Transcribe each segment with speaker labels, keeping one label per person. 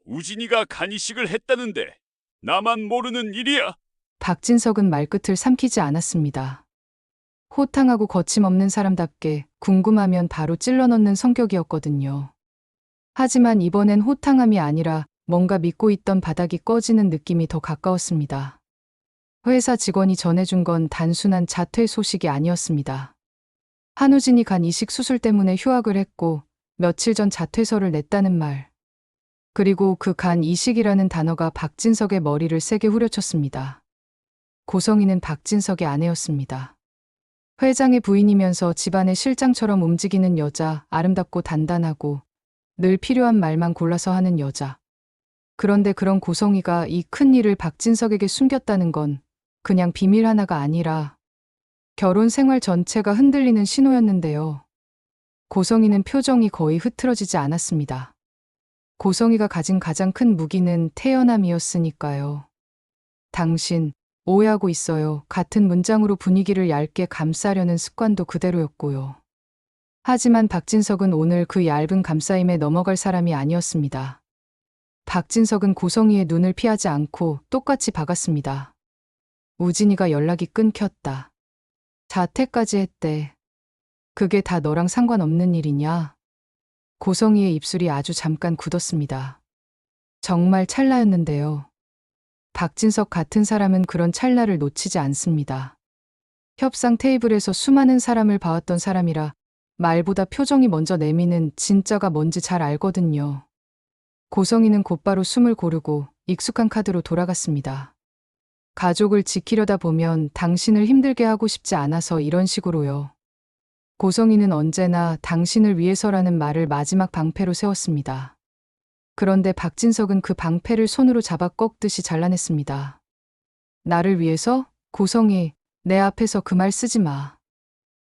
Speaker 1: 우진이가 간이식을 했다는데 나만 모르는 일이야?
Speaker 2: 박진석은 말끝을 삼키지 않았습니다. 호탕하고 거침없는 사람답게 궁금하면 바로 찔러넣는 성격이었거든요. 하지만 이번엔 호탕함이 아니라 뭔가 믿고 있던 바닥이 꺼지는 느낌이 더 가까웠습니다. 회사 직원이 전해준 건 단순한 자퇴 소식이 아니었습니다. 한우진이 간 이식 수술 때문에 휴학을 했고 며칠 전 자퇴서를 냈다는 말. 그리고 그 간 이식이라는 단어가 박진석의 머리를 세게 후려쳤습니다. 고성희는 박진석의 아내였습니다. 회장의 부인이면서 집안의 실장처럼 움직이는 여자, 아름답고 단단하고 늘 필요한 말만 골라서 하는 여자. 그런데 그런 고성희가 이 큰 일을 박진석에게 숨겼다는 건 그냥 비밀 하나가 아니라 결혼 생활 전체가 흔들리는 신호였는데요. 고성희는 표정이 거의 흐트러지지 않았습니다. 고성희가 가진 가장 큰 무기는 태연함이었으니까요. 당신, 오해하고 있어요. 같은 문장으로 분위기를 얇게 감싸려는 습관도 그대로였고요. 하지만 박진석은 오늘 그 얇은 감싸임에 넘어갈 사람이 아니었습니다. 박진석은 고성희의 눈을 피하지 않고 똑같이 박았습니다. 우진이가 연락이 끊겼다. 자퇴까지 했대. 그게 다 너랑 상관없는 일이냐? 고성희의 입술이 아주 잠깐 굳었습니다. 정말 찰나였는데요. 박진석 같은 사람은 그런 찰나를 놓치지 않습니다. 협상 테이블에서 수많은 사람을 봐왔던 사람이라 말보다 표정이 먼저 내미는 진짜가 뭔지 잘 알거든요. 고성희는 곧바로 숨을 고르고 익숙한 카드로 돌아갔습니다. 가족을 지키려다 보면 당신을 힘들게 하고 싶지 않아서 이런 식으로요. 고성희는 언제나 당신을 위해서라는 말을 마지막 방패로 세웠습니다. 그런데 박진석은 그 방패를 손으로 잡아 꺾듯이 잘라냈습니다. 나를 위해서? 고성희, 내 앞에서 그 말 쓰지 마.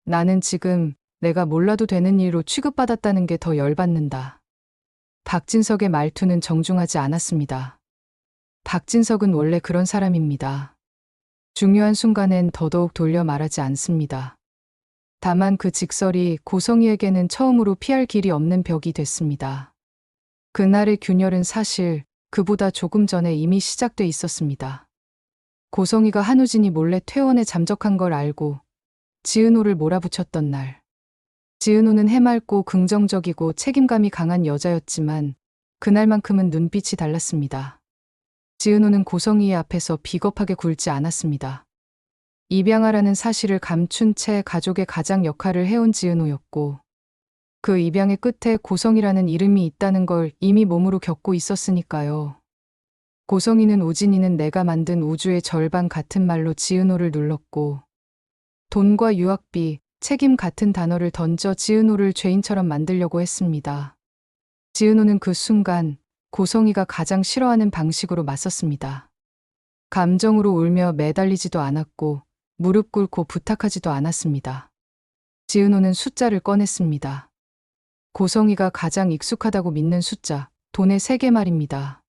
Speaker 2: 나는 지금 내가 몰라도 되는 일로 취급받았다는 게 더 열받는다. 박진석의 말투는 정중하지 않았습니다. 박진석은 원래 그런 사람입니다. 중요한 순간엔 더더욱 돌려 말하지 않습니다. 다만 그 직설이 고성희에게는 처음으로 피할 길이 없는 벽이 됐습니다. 그날의 균열은 사실 그보다 조금 전에 이미 시작돼 있었습니다. 고성희가 한우진이 몰래 퇴원에 잠적한 걸 알고 지은호를 몰아붙였던 날. 지은호는 해맑고 긍정적이고 책임감이 강한 여자였지만 그날만큼은 눈빛이 달랐습니다. 지은호는 고성희의 앞에서 비겁하게 굴지 않았습니다. 입양하라는 사실을 감춘 채 가족의 가장 역할을 해온 지은호였고 그 입양의 끝에 고성희라는 이름이 있다는 걸 이미 몸으로 겪고 있었으니까요. 고성희는 우진이는 내가 만든 우주의 절반 같은 말로 지은호를 눌렀고 돈과 유학비, 책임 같은 단어를 던져 지은호를 죄인처럼 만들려고 했습니다. 지은호는 그 순간 고성희가 가장 싫어하는 방식으로 맞섰습니다. 감정으로 울며 매달리지도 않았고 무릎 꿇고 부탁하지도 않았습니다. 지은호는 숫자를 꺼냈습니다. 고성희가 가장 익숙하다고 믿는 숫자, 돈의 3개 말입니다.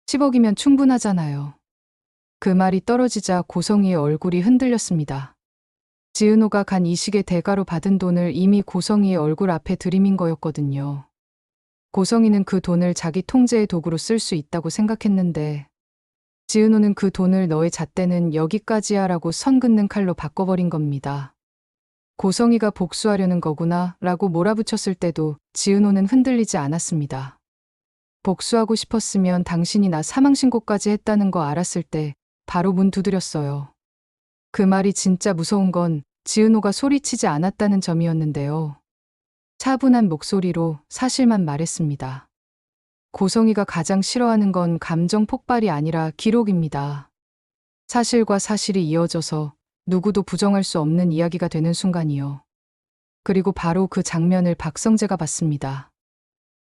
Speaker 2: 10억이면 충분하잖아요. 그 말이 떨어지자 고성희의 얼굴이 흔들렸습니다. 지은호가 간 이식의 대가로 받은 돈을 이미 고성희의 얼굴 앞에 들이민 거였거든요. 고성희는 그 돈을 자기 통제의 도구로 쓸 수 있다고 생각했는데 지은호는 그 돈을 너의 잣대는 여기까지야 라고 선 긋는 칼로 바꿔버린 겁니다. 고성희가 복수하려는 거구나 라고 몰아붙였을 때도 지은호는 흔들리지 않았습니다. 복수하고 싶었으면 당신이 나 사망신고까지 했다는 거 알았을 때 바로 문 두드렸어요. 그 말이 진짜 무서운 건 지은호가 소리치지 않았다는 점이었는데요. 차분한 목소리로 사실만 말했습니다. 고성희가 가장 싫어하는 건 감정 폭발이 아니라 기록입니다. 사실과 사실이 이어져서 누구도 부정할 수 없는 이야기가 되는 순간이요. 그리고 바로 그 장면을 박성재가 봤습니다.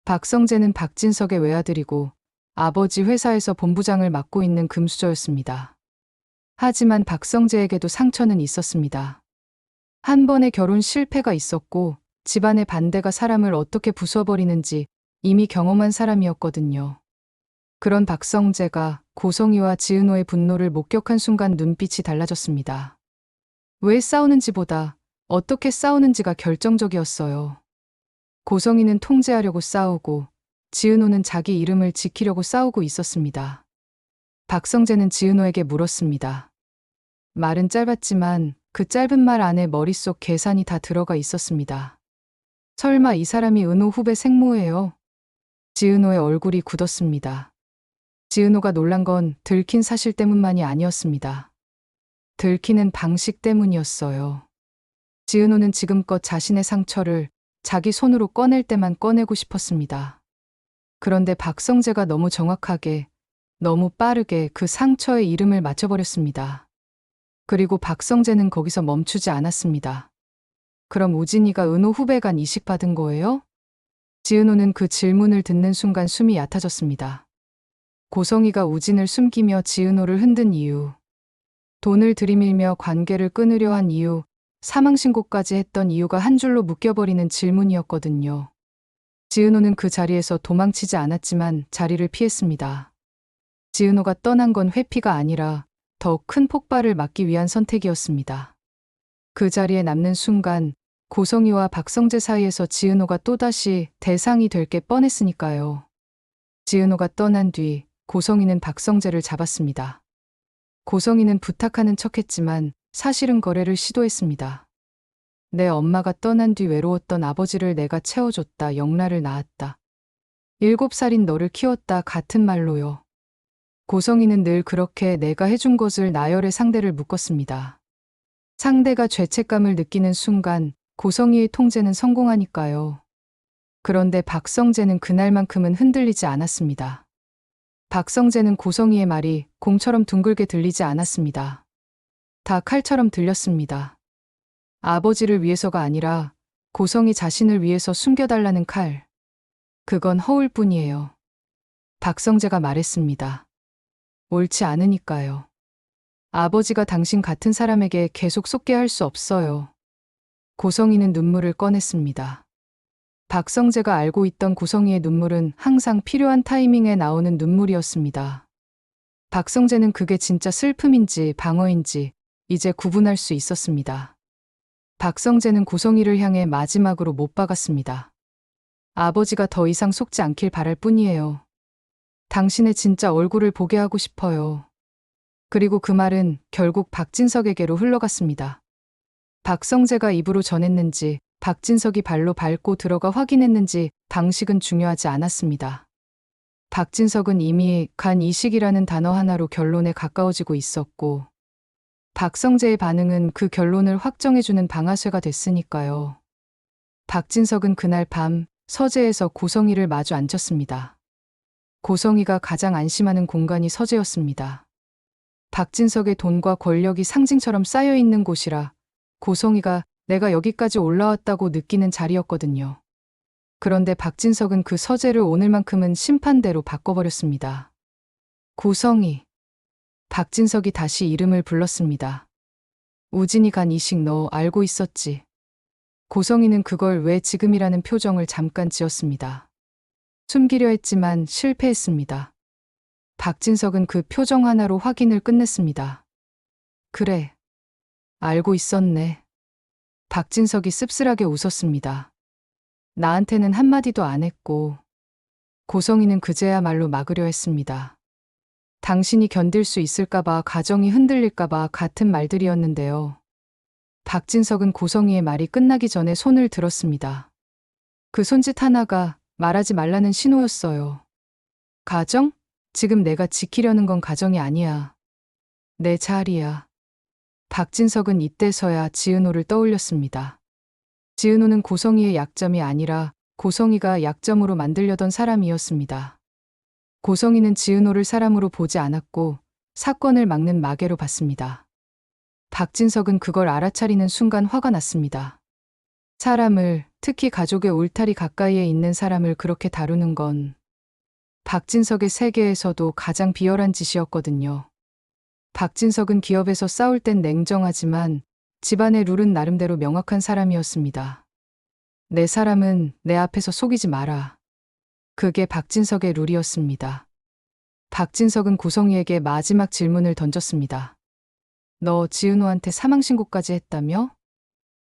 Speaker 2: 박성재는 박진석의 외아들이고 아버지 회사에서 본부장을 맡고 있는 금수저였습니다. 하지만 박성재에게도 상처는 있었습니다. 한 번의 결혼 실패가 있었고 집안의 반대가 사람을 어떻게 부숴버리는지 이미 경험한 사람이었거든요. 그런 박성재가 고성희와 지은호의 분노를 목격한 순간 눈빛이 달라졌습니다. 왜 싸우는지보다 어떻게 싸우는지가 결정적이었어요. 고성희는 통제하려고 싸우고 지은호는 자기 이름을 지키려고 싸우고 있었습니다. 박성재는 지은호에게 물었습니다. 말은 짧았지만 그 짧은 말 안에 머릿속 계산이 다 들어가 있었습니다. 설마 이 사람이 은호 후배 생모예요? 지은호의 얼굴이 굳었습니다. 지은호가 놀란 건 들킨 사실 때문만이 아니었습니다. 들키는 방식 때문이었어요. 지은호는 지금껏 자신의 상처를 자기 손으로 꺼낼 때만 꺼내고 싶었습니다. 그런데 박성재가 너무 정확하게, 너무 빠르게 그 상처의 이름을 맞춰버렸습니다. 그리고 박성재는 거기서 멈추지 않았습니다. 그럼 우진이가 은호 후배간 이식받은 거예요? 지은호는 그 질문을 듣는 순간 숨이 얕아졌습니다. 고성이가 우진을 숨기며 지은호를 흔든 이유, 돈을 들이밀며 관계를 끊으려 한 이유, 사망신고까지 했던 이유가 한 줄로 묶여버리는 질문이었거든요. 지은호는 그 자리에서 도망치지 않았지만 자리를 피했습니다. 지은호가 떠난 건 회피가 아니라 더 큰 폭발을 막기 위한 선택이었습니다. 그 자리에 남는 순간 고성이와 박성재 사이에서 지은호가 또다시 대상이 될 게 뻔했으니까요. 지은호가 떠난 뒤 고성이는 박성재를 잡았습니다. 고성이는 부탁하는 척했지만 사실은 거래를 시도했습니다. 내 엄마가 떠난 뒤 외로웠던 아버지를 내가 채워줬다. 영라를 낳았다. 7살인 너를 키웠다. 같은 말로요. 고성이는 늘 그렇게 내가 해준 것을 나열해 상대를 묶었습니다. 상대가 죄책감을 느끼는 순간 고성이의 통제는 성공하니까요. 그런데 박성재는 그날만큼은 흔들리지 않았습니다. 박성재는 고성이의 말이 공처럼 둥글게 들리지 않았습니다. 다 칼처럼 들렸습니다. 아버지를 위해서가 아니라 고성이 자신을 위해서 숨겨달라는 칼. 그건 허울 뿐이에요. 박성재가 말했습니다. 옳지 않으니까요. 아버지가 당신 같은 사람에게 계속 속게 할 수 없어요. 고성이는 눈물을 꺼냈습니다. 박성재가 알고 있던 고성이의 눈물은 항상 필요한 타이밍에 나오는 눈물이었습니다. 박성재는 그게 진짜 슬픔인지 방어인지 이제 구분할 수 있었습니다. 박성재는 고성이를 향해 마지막으로 못 박았습니다. 아버지가 더 이상 속지 않길 바랄 뿐이에요. 당신의 진짜 얼굴을 보게 하고 싶어요. 그리고 그 말은 결국 박진석에게로 흘러갔습니다. 박성재가 입으로 전했는지 박진석이 발로 밟고 들어가 확인했는지 방식은 중요하지 않았습니다. 박진석은 이미 간 이식이라는 단어 하나로 결론에 가까워지고 있었고 박성재의 반응은 그 결론을 확정해주는 방아쇠가 됐으니까요. 박진석은 그날 밤 서재에서 고성이를 마주 앉혔습니다. 고성이가 가장 안심하는 공간이 서재였습니다. 박진석의 돈과 권력이 상징처럼 쌓여있는 곳이라 고성이가 내가 여기까지 올라왔다고 느끼는 자리였거든요. 그런데 박진석은 그 서재를 오늘만큼은 심판대로 바꿔버렸습니다. 고성이. 박진석이 다시 이름을 불렀습니다. 우진이 간 이식 너 알고 있었지? 고성이는 그걸 왜 지금이라는 표정을 잠깐 지었습니다. 숨기려 했지만 실패했습니다. 박진석은 그 표정 하나로 확인을 끝냈습니다. 그래. 알고 있었네. 박진석이 씁쓸하게 웃었습니다. 나한테는 한마디도 안 했고 고성이는 그제야말로 막으려 했습니다. 당신이 견딜 수 있을까봐 가정이 흔들릴까봐 같은 말들이었는데요. 박진석은 고성이의 말이 끝나기 전에 손을 들었습니다. 그 손짓 하나가 말하지 말라는 신호였어요. 가정? 지금 내가 지키려는 건 가정이 아니야. 내 자리야. 박진석은 이때서야 지은호를 떠올렸습니다. 지은호는 고성이의 약점이 아니라 고성이가 약점으로 만들려던 사람이었습니다. 고성이는 지은호를 사람으로 보지 않았고 사건을 막는 마개로 봤습니다. 박진석은 그걸 알아차리는 순간 화가 났습니다. 사람을, 특히 가족의 울타리 가까이에 있는 사람을 그렇게 다루는 건 박진석의 세계에서도 가장 비열한 짓이었거든요. 박진석은 기업에서 싸울 땐 냉정하지만 집안의 룰은 나름대로 명확한 사람이었습니다. 내 사람은 내 앞에서 속이지 마라. 그게 박진석의 룰이었습니다. 박진석은 고성이에게 마지막 질문을 던졌습니다. 너 지은호한테 사망신고까지 했다며?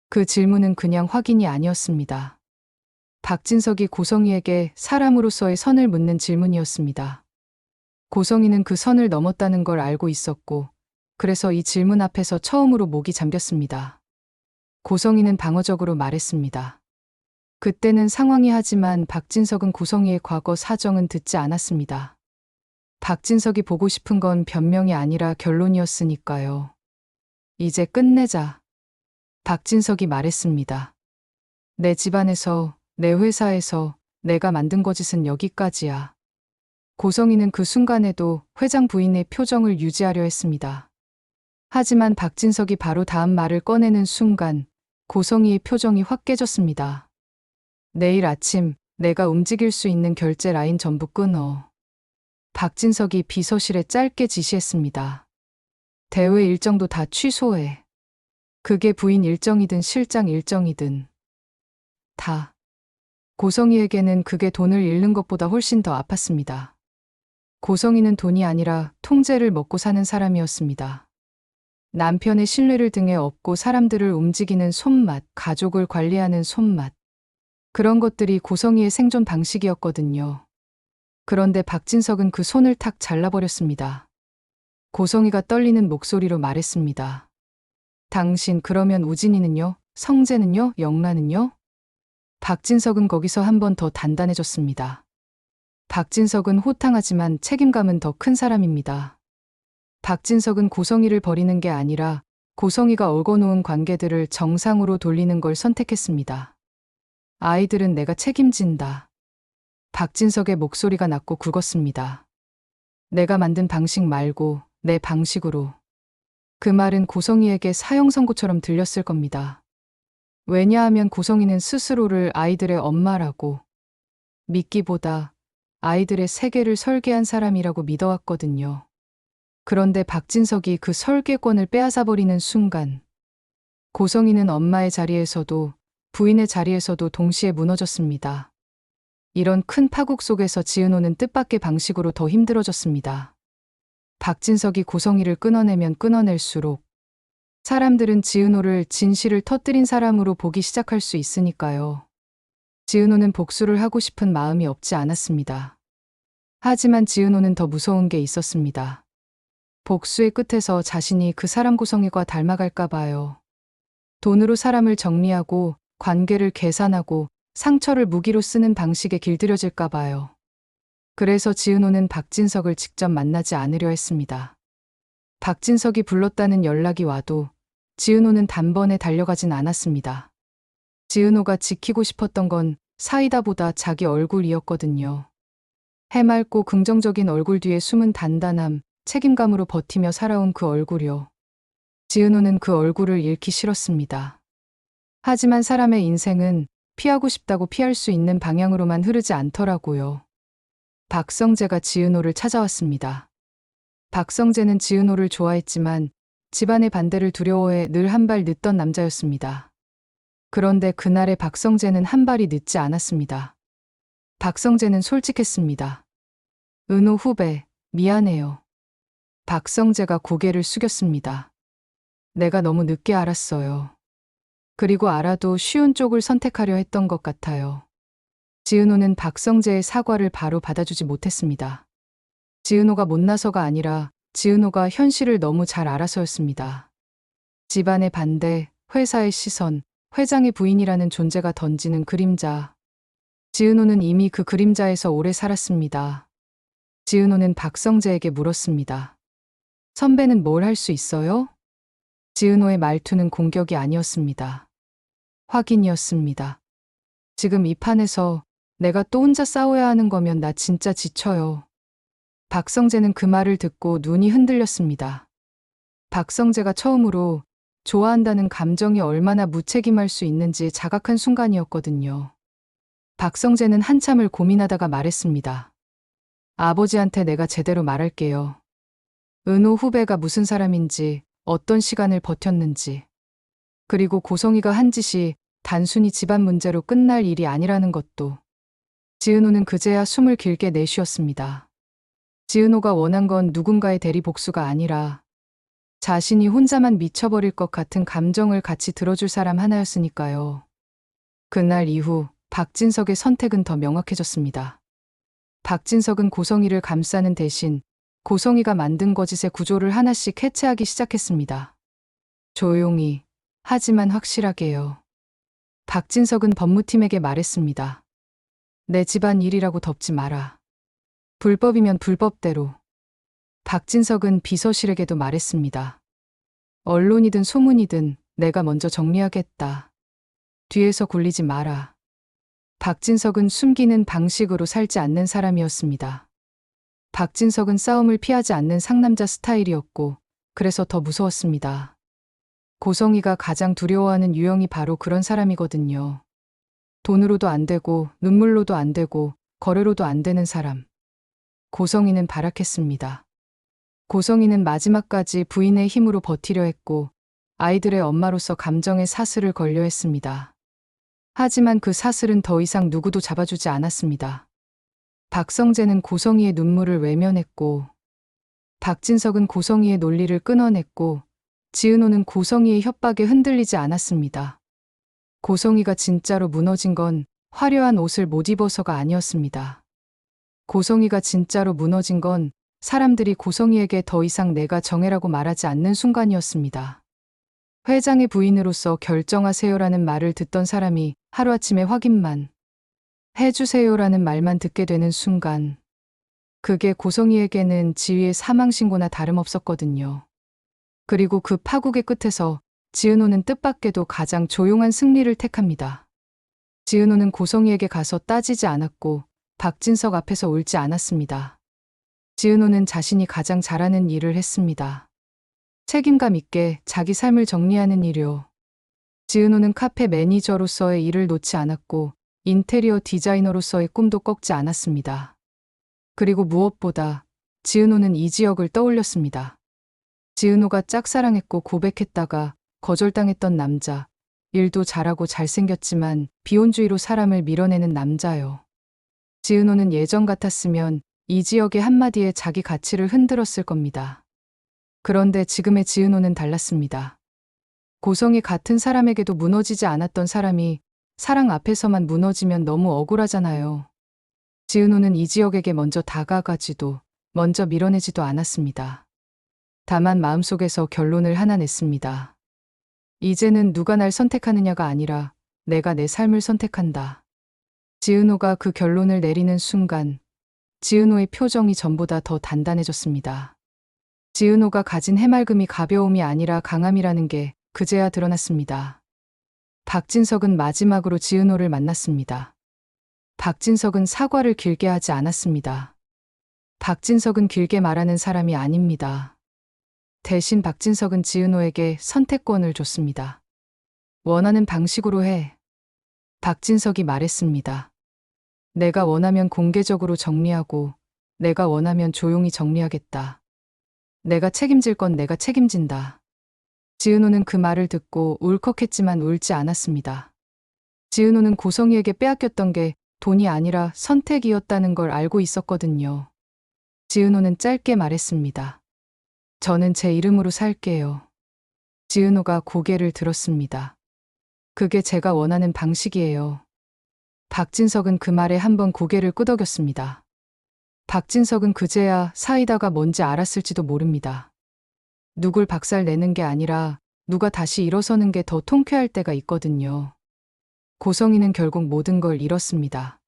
Speaker 2: 그 질문은 그냥 확인이 아니었습니다. 박진석이 고성희에게 사람으로서의 선을 묻는 질문이었습니다. 고성희는 그 선을 넘었다는 걸 알고 있었고, 그래서 이 질문 앞에서 처음으로 목이 잠겼습니다. 고성희는 방어적으로 말했습니다. 그때는 상황이 하지만 박진석은 고성희의 과거 사정은 듣지 않았습니다. 박진석이 보고 싶은 건 변명이 아니라 결론이었으니까요. 이제 끝내자. 박진석이 말했습니다. 내 집안에서, 내 회사에서 내가 만든 거짓은 여기까지야. 고성희는 그 순간에도 회장 부인의 표정을 유지하려 했습니다. 하지만 박진석이 바로 다음 말을 꺼내는 순간 고성희의 표정이 확 깨졌습니다. 내일 아침 내가 움직일 수 있는 결제 라인 전부 끊어. 박진석이 비서실에 짧게 지시했습니다. 대회 일정도 다 취소해. 그게 부인 일정이든 실장 일정이든 다. 고성희에게는 그게 돈을 잃는 것보다 훨씬 더 아팠습니다. 고성희는 돈이 아니라 통제를 먹고 사는 사람이었습니다. 남편의 신뢰를 등에 업고 사람들을 움직이는 손맛, 가족을 관리하는 손맛. 그런 것들이 고성희의 생존 방식이었거든요. 그런데 박진석은 그 손을 탁 잘라버렸습니다. 고성희가 떨리는 목소리로 말했습니다. 당신 그러면 우진이는요? 성재는요? 영란은요? 박진석은 거기서 한 번 더 단단해졌습니다. 박진석은 호탕하지만 책임감은 더 큰 사람입니다. 박진석은 고성희를 버리는 게 아니라 고성희가 얽어놓은 관계들을 정상으로 돌리는 걸 선택했습니다. 아이들은 내가 책임진다. 박진석의 목소리가 낮고 굵었습니다. 내가 만든 방식 말고 내 방식으로. 그 말은 고성희에게 사형 선고처럼 들렸을 겁니다. 왜냐하면 고성희는 스스로를 아이들의 엄마라고 믿기보다 아이들의 세계를 설계한 사람이라고 믿어왔거든요. 그런데 박진석이 그 설계권을 빼앗아버리는 순간 고성희는 엄마의 자리에서도 부인의 자리에서도 동시에 무너졌습니다. 이런 큰 파국 속에서 지은호는 뜻밖의 방식으로 더 힘들어졌습니다. 박진석이 고성희를 끊어내면 끊어낼수록 사람들은 지은호를 진실을 터뜨린 사람으로 보기 시작할 수 있으니까요. 지은호는 복수를 하고 싶은 마음이 없지 않았습니다. 하지만 지은호는 더 무서운 게 있었습니다. 복수의 끝에서 자신이 그 사람 고성희과 닮아갈까 봐요. 돈으로 사람을 정리하고 관계를 계산하고 상처를 무기로 쓰는 방식에 길들여질까 봐요. 그래서 지은호는 박진석을 직접 만나지 않으려 했습니다. 박진석이 불렀다는 연락이 와도 지은호는 단번에 달려가진 않았습니다. 지은호가 지키고 싶었던 건 사이다보다 자기 얼굴이었거든요. 해맑고 긍정적인 얼굴 뒤에 숨은 단단함, 책임감으로 버티며 살아온 그 얼굴이요. 지은호는 그 얼굴을 잃기 싫었습니다. 하지만 사람의 인생은 피하고 싶다고 피할 수 있는 방향으로만 흐르지 않더라고요. 박성재가 지은호를 찾아왔습니다. 박성재는 지은호를 좋아했지만 집안의 반대를 두려워해 늘 한 발 늦던 남자였습니다. 그런데 그날의 박성재는 한 발이 늦지 않았습니다. 박성재는 솔직했습니다. 은호 후배, 미안해요. 박성재가 고개를 숙였습니다. 내가 너무 늦게 알았어요. 그리고 알아도 쉬운 쪽을 선택하려 했던 것 같아요. 지은호는 박성재의 사과를 바로 받아주지 못했습니다. 지은호가 못나서가 아니라 지은호가 현실을 너무 잘 알아서였습니다. 집안의 반대, 회사의 시선, 회장의 부인이라는 존재가 던지는 그림자. 지은호는 이미 그 그림자에서 오래 살았습니다. 지은호는 박성재에게 물었습니다. 선배는 뭘 할 수 있어요? 지은호의 말투는 공격이 아니었습니다. 확인이었습니다. 지금 이 판에서 내가 또 혼자 싸워야 하는 거면 나 진짜 지쳐요. 박성재는 그 말을 듣고 눈이 흔들렸습니다. 박성재가 처음으로 좋아한다는 감정이 얼마나 무책임할 수 있는지 자각한 순간이었거든요. 박성재는 한참을 고민하다가 말했습니다. 아버지한테 내가 제대로 말할게요. 은호 후배가 무슨 사람인지, 어떤 시간을 버텼는지, 그리고 고성희가 한 짓이 단순히 집안 문제로 끝날 일이 아니라는 것도. 지은호는 그제야 숨을 길게 내쉬었습니다. 지은호가 원한 건 누군가의 대리 복수가 아니라 자신이 혼자만 미쳐버릴 것 같은 감정을 같이 들어줄 사람 하나였으니까요. 그날 이후 박진석의 선택은 더 명확해졌습니다. 박진석은 고성이를 감싸는 대신 고성이가 만든 거짓의 구조를 하나씩 해체하기 시작했습니다. 조용히, 하지만 확실하게요. 박진석은 법무팀에게 말했습니다. 내 집안 일이라고 덮지 마라. 불법이면 불법대로. 박진석은 비서실에게도 말했습니다. 언론이든 소문이든 내가 먼저 정리하겠다. 뒤에서 굴리지 마라. 박진석은 숨기는 방식으로 살지 않는 사람이었습니다. 박진석은 싸움을 피하지 않는 상남자 스타일이었고, 그래서 더 무서웠습니다. 고성이가 가장 두려워하는 유형이 바로 그런 사람이거든요. 돈으로도 안 되고, 눈물로도 안 되고, 거래로도 안 되는 사람. 고성이는 발악했습니다. 고성이는 마지막까지 부인의 힘으로 버티려 했고, 아이들의 엄마로서 감정의 사슬을 걸려 했습니다. 하지만 그 사슬은 더 이상 누구도 잡아주지 않았습니다. 박성재는 고성이의 눈물을 외면했고, 박진석은 고성이의 논리를 끊어냈고, 지은호는 고성이의 협박에 흔들리지 않았습니다. 고성이가 진짜로 무너진 건 화려한 옷을 못 입어서가 아니었습니다. 고성이가 진짜로 무너진 건 사람들이 고성이에게 더 이상 내가 정해라고 말하지 않는 순간이었습니다. 회장의 부인으로서 결정하세요라는 말을 듣던 사람이 하루아침에 확인만 해주세요라는 말만 듣게 되는 순간, 그게 고성이에게는 지위의 사망신고나 다름없었거든요. 그리고 그 파국의 끝에서 지은호는 뜻밖에도 가장 조용한 승리를 택합니다. 지은호는 고성이에게 가서 따지지 않았고 박진석 앞에서 울지 않았습니다. 지은호는 자신이 가장 잘하는 일을 했습니다. 책임감 있게 자기 삶을 정리하는 일요. 지은호는 카페 매니저로서의 일을 놓지 않았고 인테리어 디자이너로서의 꿈도 꺾지 않았습니다. 그리고 무엇보다 지은호는 이 지역을 떠올렸습니다. 지은호가 짝사랑했고 고백했다가 거절당했던 남자, 일도 잘하고 잘생겼지만 비혼주의로 사람을 밀어내는 남자요. 지은호는 예전 같았으면 이 지역의 한마디에 자기 가치를 흔들었을 겁니다. 그런데 지금의 지은호는 달랐습니다. 고성이 같은 사람에게도 무너지지 않았던 사람이 사랑 앞에서만 무너지면 너무 억울하잖아요. 지은호는 이 지역에게 먼저 다가가지도 먼저 밀어내지도 않았습니다. 다만 마음속에서 결론을 하나 냈습니다. 이제는 누가 날 선택하느냐가 아니라 내가 내 삶을 선택한다. 지은호가 그 결론을 내리는 순간 지은호의 표정이 전보다 더 단단해졌습니다. 지은호가 가진 해맑음이 가벼움이 아니라 강함이라는 게 그제야 드러났습니다. 박진석은 마지막으로 지은호를 만났습니다. 박진석은 사과를 길게 하지 않았습니다. 박진석은 길게 말하는 사람이 아닙니다. 대신 박진석은 지은호에게 선택권을 줬습니다. 원하는 방식으로 해. 박진석이 말했습니다. 내가 원하면 공개적으로 정리하고 내가 원하면 조용히 정리하겠다. 내가 책임질 건 내가 책임진다. 지은호는 그 말을 듣고 울컥했지만 울지 않았습니다. 지은호는 고성이에게 빼앗겼던 게 돈이 아니라 선택이었다는 걸 알고 있었거든요. 지은호는 짧게 말했습니다. 저는 제 이름으로 살게요. 지은호가 고개를 들었습니다. 그게 제가 원하는 방식이에요. 박진석은 그 말에 한번 고개를 끄덕였습니다. 박진석은 그제야 사이다가 뭔지 알았을지도 모릅니다. 누굴 박살내는 게 아니라 누가 다시 일어서는 게 더 통쾌할 때가 있거든요. 고성이는 결국 모든 걸 잃었습니다.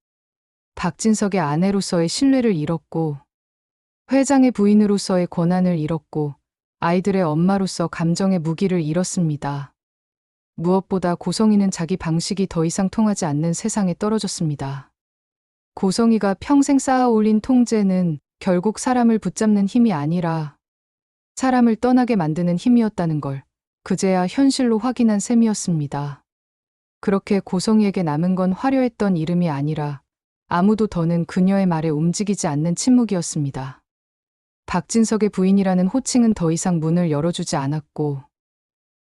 Speaker 2: 박진석의 아내로서의 신뢰를 잃었고, 회장의 부인으로서의 권한을 잃었고, 아이들의 엄마로서 감정의 무기를 잃었습니다. 무엇보다 고성이는 자기 방식이 더 이상 통하지 않는 세상에 떨어졌습니다. 고성이가 평생 쌓아올린 통제는 결국 사람을 붙잡는 힘이 아니라 사람을 떠나게 만드는 힘이었다는 걸 그제야 현실로 확인한 셈이었습니다. 그렇게 고성이에게 남은 건 화려했던 이름이 아니라 아무도 더는 그녀의 말에 움직이지 않는 침묵이었습니다. 박진석의 부인이라는 호칭은 더 이상 문을 열어주지 않았고,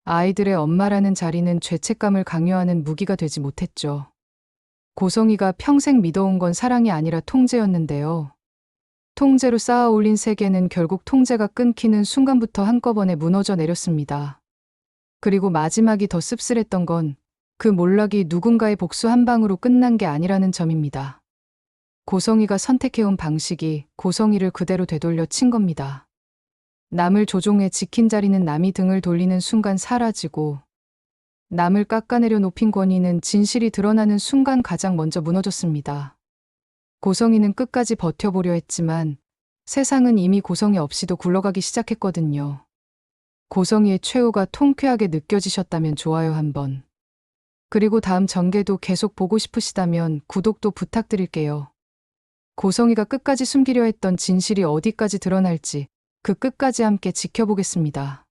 Speaker 2: 아이들의 엄마라는 자리는 죄책감을 강요하는 무기가 되지 못했죠. 고성이가 평생 믿어온 건 사랑이 아니라 통제였는데요. 통제로 쌓아올린 세계는 결국 통제가 끊기는 순간부터 한꺼번에 무너져 내렸습니다. 그리고 마지막이 더 씁쓸했던 건 그 몰락이 누군가의 복수 한 방으로 끝난 게 아니라는 점입니다. 고성이가 선택해온 방식이 고성이를 그대로 되돌려 친 겁니다. 남을 조종해 지킨 자리는 남이 등을 돌리는 순간 사라지고, 남을 깎아내려 높인 권위는 진실이 드러나는 순간 가장 먼저 무너졌습니다. 고성이는 끝까지 버텨보려 했지만 세상은 이미 고성이 없이도 굴러가기 시작했거든요. 고성이의 최후가 통쾌하게 느껴지셨다면 좋아요 한번. 그리고 다음 전개도 계속 보고 싶으시다면 구독도 부탁드릴게요. 고성이가 끝까지 숨기려 했던 진실이 어디까지 드러날지 그 끝까지 함께 지켜보겠습니다.